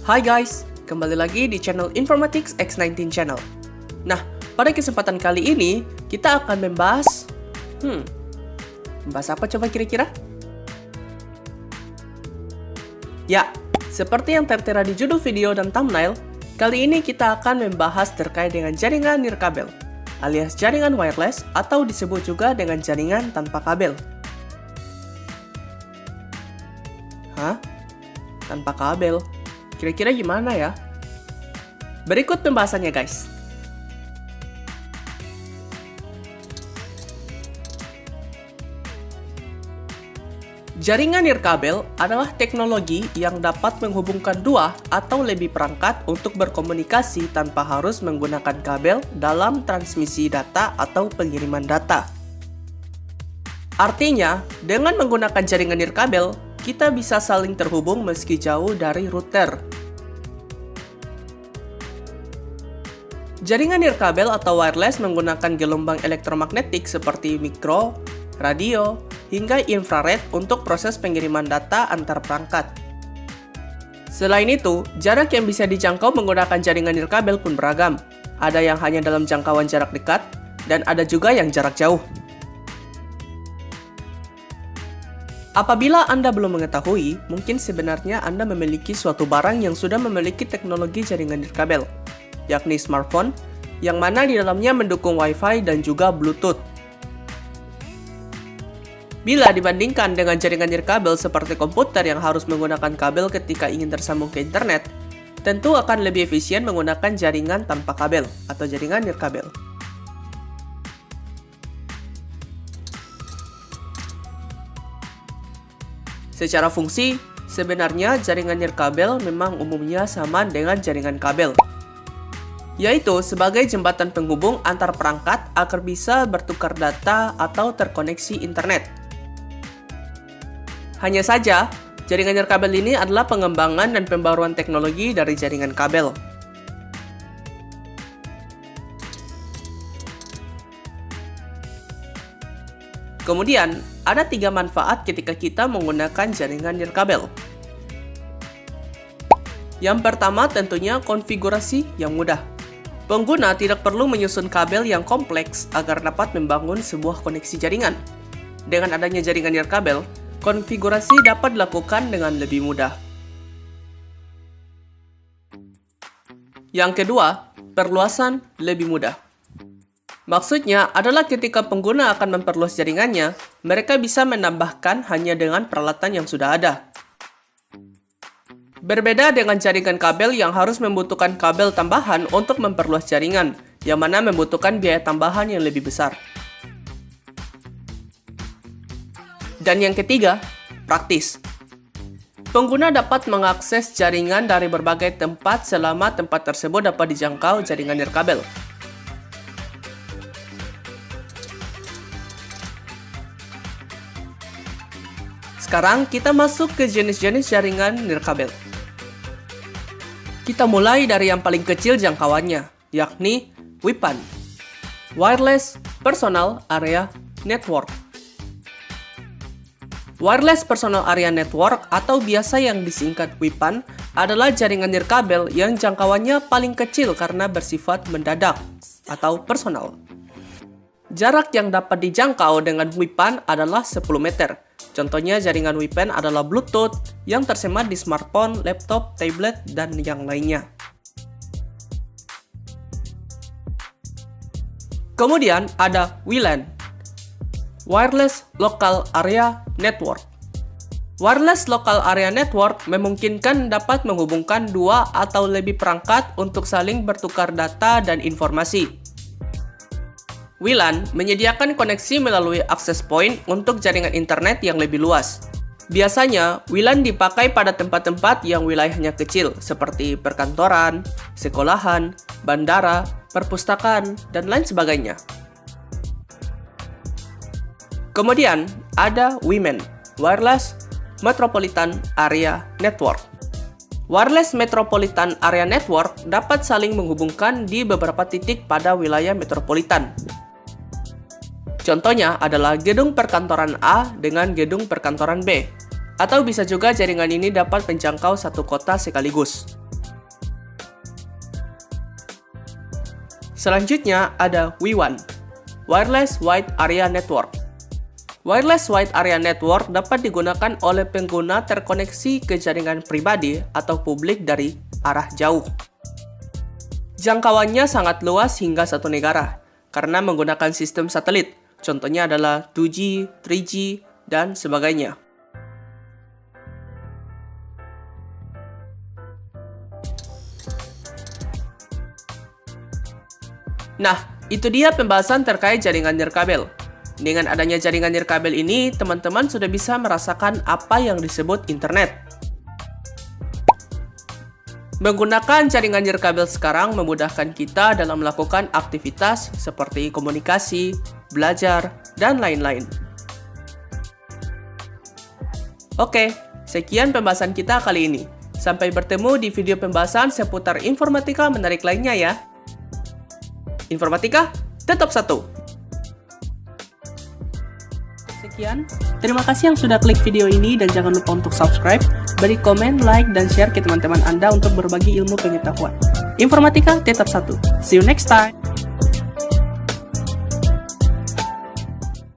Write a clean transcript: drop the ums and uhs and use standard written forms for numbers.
Hai guys, kembali lagi di channel Informatics X19 Channel. Nah, pada kesempatan kali ini kita akan membahas apa coba kira-kira? Ya, seperti yang tertera di judul video dan thumbnail, kali ini kita akan membahas terkait dengan jaringan nirkabel, alias jaringan wireless atau disebut juga dengan jaringan tanpa kabel. Hah? Tanpa kabel? Kira-kira gimana ya? Berikut pembahasannya guys. Jaringan nirkabel adalah teknologi yang dapat menghubungkan dua atau lebih perangkat untuk berkomunikasi tanpa harus menggunakan kabel dalam transmisi data atau pengiriman data. Artinya, dengan menggunakan jaringan nirkabel, kita bisa saling terhubung meski jauh dari router. Jaringan nirkabel atau wireless menggunakan gelombang elektromagnetik seperti mikro, radio, hingga infrared untuk proses pengiriman data antar perangkat. Selain itu, jarak yang bisa dijangkau menggunakan jaringan nirkabel pun beragam. Ada yang hanya dalam jangkauan jarak dekat, dan ada juga yang jarak jauh. Apabila Anda belum mengetahui, mungkin sebenarnya Anda memiliki suatu barang yang sudah memiliki teknologi jaringan nirkabel, yakni smartphone, yang mana di dalamnya mendukung Wi-Fi dan juga Bluetooth. Bila dibandingkan dengan jaringan nirkabel seperti komputer yang harus menggunakan kabel ketika ingin tersambung ke internet, tentu akan lebih efisien menggunakan jaringan tanpa kabel atau jaringan nirkabel. Secara fungsi, sebenarnya jaringan nirkabel memang umumnya sama dengan jaringan kabel, yaitu sebagai jembatan penghubung antar perangkat agar bisa bertukar data atau terkoneksi internet. Hanya saja, jaringan nirkabel ini adalah pengembangan dan pembaruan teknologi dari jaringan kabel. Kemudian, ada 3 manfaat ketika kita menggunakan jaringan nirkabel. Yang pertama tentunya konfigurasi yang mudah. Pengguna tidak perlu menyusun kabel yang kompleks agar dapat membangun sebuah koneksi jaringan. Dengan adanya jaringan nirkabel, konfigurasi dapat dilakukan dengan lebih mudah. Yang kedua, perluasan lebih mudah. Maksudnya adalah ketika pengguna akan memperluas jaringannya, mereka bisa menambahkan hanya dengan peralatan yang sudah ada. Berbeda dengan jaringan kabel yang harus membutuhkan kabel tambahan untuk memperluas jaringan, yang mana membutuhkan biaya tambahan yang lebih besar. Dan yang ketiga, praktis. Pengguna dapat mengakses jaringan dari berbagai tempat selama tempat tersebut dapat dijangkau jaringan nirkabel. Sekarang kita masuk ke jenis-jenis jaringan nirkabel. Kita mulai dari yang paling kecil jangkauannya, yakni WPAN, Wireless Personal Area Network. Wireless Personal Area Network atau biasa yang disingkat WPAN adalah jaringan nirkabel yang jangkauannya paling kecil karena bersifat mendadak atau personal. Jarak yang dapat dijangkau dengan WPAN adalah 10 meter. Contohnya jaringan WPAN adalah Bluetooth yang tersemat di smartphone, laptop, tablet, dan yang lainnya. Kemudian ada WLAN, Wireless Local Area Network. Wireless Local Area Network memungkinkan dapat menghubungkan dua atau lebih perangkat untuk saling bertukar data dan informasi. WLAN menyediakan koneksi melalui access point untuk jaringan internet yang lebih luas. Biasanya, WLAN dipakai pada tempat-tempat yang wilayahnya kecil, seperti perkantoran, sekolahan, bandara, perpustakaan, dan lain sebagainya. Kemudian, ada WMAN, Wireless Metropolitan Area Network. Wireless Metropolitan Area Network dapat saling menghubungkan di beberapa titik pada wilayah metropolitan. Contohnya adalah gedung perkantoran A dengan gedung perkantoran B. Atau bisa juga jaringan ini dapat menjangkau satu kota sekaligus. Selanjutnya ada WWAN, Wireless Wide Area Network. Wireless Wide Area Network dapat digunakan oleh pengguna terkoneksi ke jaringan pribadi atau publik dari arah jauh. Jangkauannya sangat luas hingga satu negara, karena menggunakan sistem satelit. Contohnya adalah 2G, 3G, dan sebagainya. Nah, itu dia pembahasan terkait jaringan nirkabel. Dengan adanya jaringan nirkabel ini, teman-teman sudah bisa merasakan apa yang disebut internet. Menggunakan jaringan nirkabel sekarang memudahkan kita dalam melakukan aktivitas seperti komunikasi, belajar, dan lain-lain. Oke, sekian pembahasan kita kali ini. Sampai bertemu di video pembahasan seputar informatika menarik lainnya ya. Informatika tetap satu. Sekian, terima kasih yang sudah klik video ini dan jangan lupa untuk subscribe, beri komen, like, dan share ke teman-teman Anda untuk berbagi ilmu pengetahuan. Informatika tetap satu. See you next time.